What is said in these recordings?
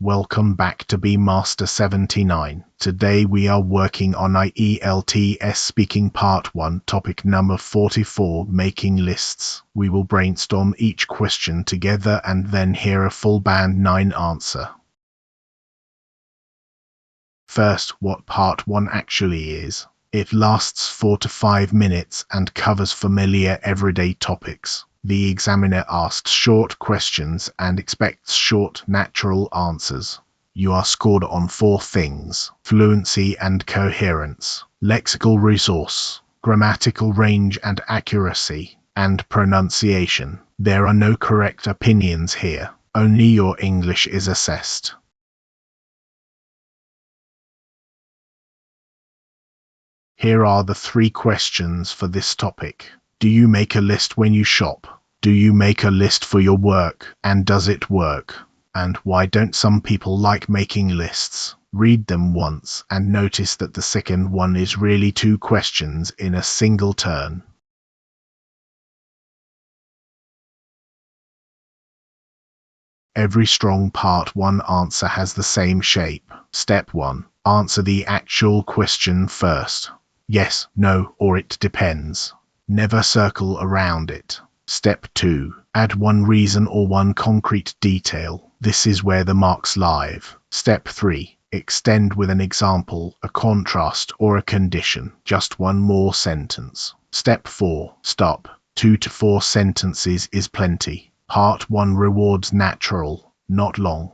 Welcome back to Master 79. Today we are working on ielts speaking part 1, topic number 44, making lists. We will brainstorm each question together and then hear a full band 9 answer. First, what part 1 actually is. It lasts 4 to 5 minutes and covers familiar everyday topics. The examiner asks short questions and expects short, natural answers. You are scored on 4 things: fluency and coherence, lexical resource, grammatical range and accuracy, and pronunciation. There are no correct opinions here. Only your English is assessed. Here are the 3 questions for this topic. Do you make a list when you shop? Do you make a list for your work, and does it work? And why don't some people like making lists? Read them once and notice that the second one is really 2 questions in a single turn. Every strong part 1 answer has the same shape. Step 1. Answer the actual question first. Yes, no, or it depends. Never circle around it. Step 2. Add 1 reason or 1 concrete detail. This is where the marks lie. Step 3. Extend with an example, a contrast, or a condition. Just 1 more sentence. Step 4. Stop. 2 to 4 sentences is plenty. Part 1 rewards natural, not long.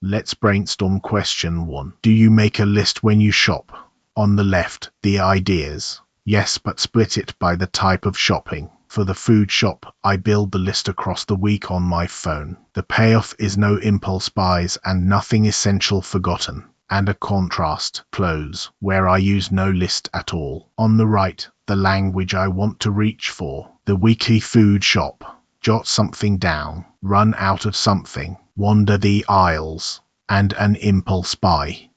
Let's brainstorm question 1. Do you make a list when you shop? On the left, the ideas. Yes, but split it by the type of shopping. For the food shop, I build the list across the week on my phone. The payoff is no impulse buys and nothing essential forgotten. And a contrast, clothes, where I use no list at all. On the right, the language I want to reach for. The weekly food shop. Jot something down, run out of something, wander the aisles, and an impulse buy.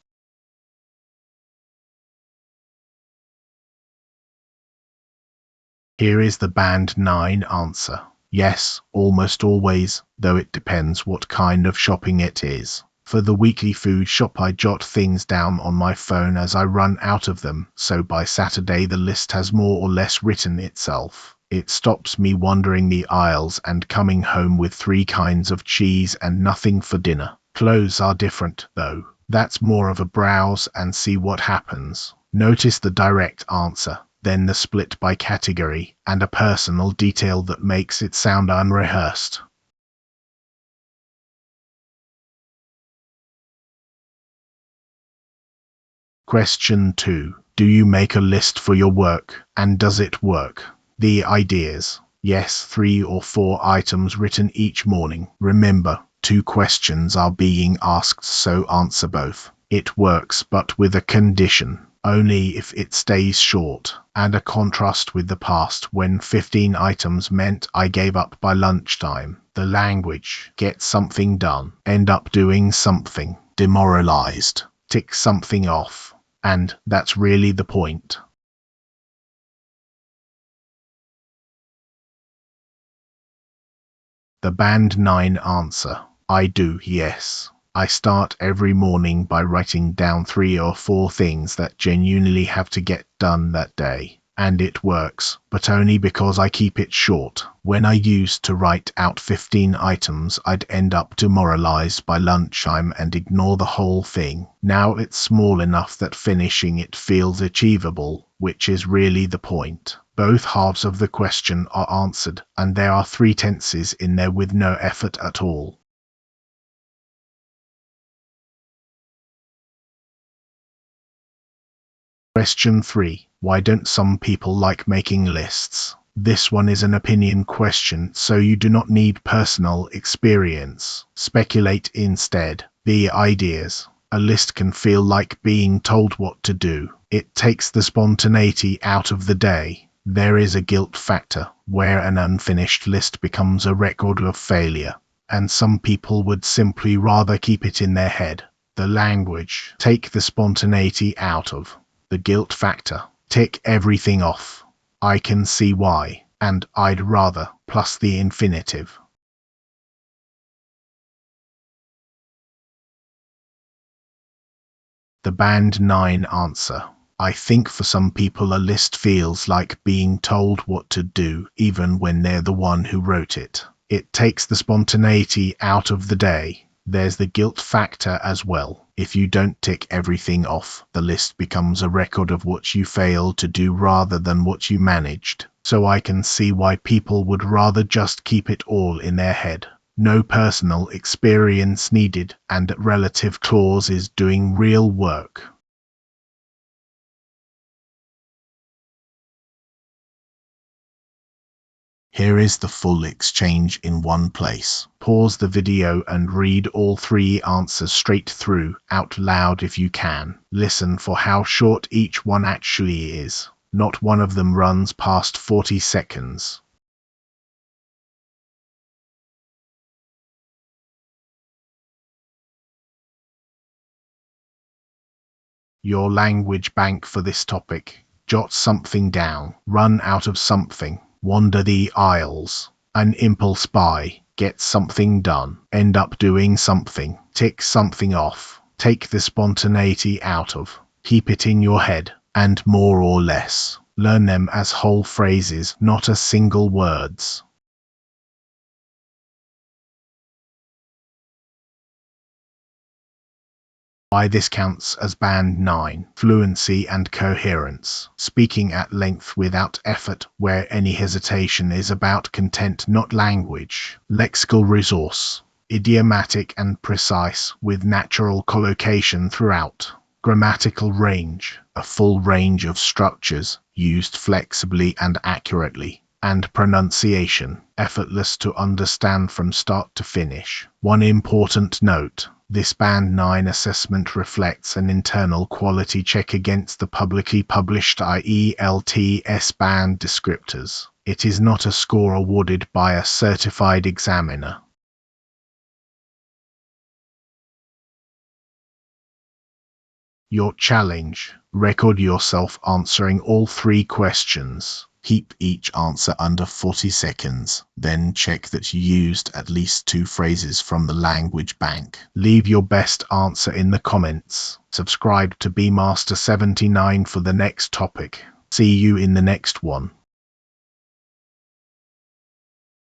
Here is the band 9 answer. Yes, almost always, though it depends what kind of shopping it is. For the weekly food shop, I jot things down on my phone as I run out of them, so by Saturday the list has more or less written itself. It stops me wandering the aisles and coming home with 3 kinds of cheese and nothing for dinner. Clothes are different, though. That's more of a browse and see what happens. Notice the direct answer, then the split by category, and a personal detail that makes it sound unrehearsed. Question 2. Do you make a list for your work, and does it work? The ideas. Yes, 3 or 4 items written each morning. Remember, 2 questions are being asked, so answer both. It works, but with a condition. Only if it stays short, and a contrast with the past when 15 items meant I gave up by lunchtime. The language, get something done, end up doing something, demoralized, tick something off, and that's really the point. The band 9 answer. I do, yes. I start every morning by writing down 3 or 4 things that genuinely have to get done that day. And it works, but only because I keep it short. When I used to write out 15 items, I'd end up demoralized by lunchtime and ignore the whole thing. Now it's small enough that finishing it feels achievable, which is really the point. Both halves of the question are answered, and there are 3 tenses in there with no effort at all. Question 3. Why don't some people like making lists? This one is an opinion question, so you do not need personal experience. Speculate instead. The ideas. A list can feel like being told what to do. It takes the spontaneity out of the day. There is a guilt factor, where an unfinished list becomes a record of failure, and some people would simply rather keep it in their head. The language. Take the spontaneity out of. The guilt factor. Tick everything off. I can see why. and I'd rather plus the infinitive. The Band 9 answer. I think for some people a list feels like being told what to do even when they're the one who wrote it. It takes the spontaneity out of the day. There's the guilt factor as well. If you don't tick everything off, the list becomes a record of what you failed to do rather than what you managed. So I can see why people would rather just keep it all in their head. No personal experience needed, and relative clause is doing real work. Here is the full exchange in one place. Pause the video and read all three answers straight through, out loud if you can. Listen for how short each one actually is. Not one of them runs past 40 seconds. Your language bank for this topic. Jot something down. Run out of something. Wander the aisles. An impulse buy. Get something done. End up doing something. Tick something off. Take the spontaneity out of. Keep it in your head. And more or less. Learn them as whole phrases, not as single words. Why this counts as Band 9, fluency and coherence, speaking at length without effort where any hesitation is about content not language, lexical resource, idiomatic and precise with natural collocation throughout, grammatical range, a full range of structures used flexibly and accurately, and pronunciation, effortless to understand from start to finish. One important note. This Band 9 assessment reflects an internal quality check against the publicly published ielts band descriptors. It is not a score awarded by a certified examiner. Your challenge. Record yourself answering all three questions. Keep each answer under 40 seconds, then check that you used at least 2 phrases from the language bank. Leave your best answer in the comments. Subscribe to BMaster79 for the next topic. See you in the next one.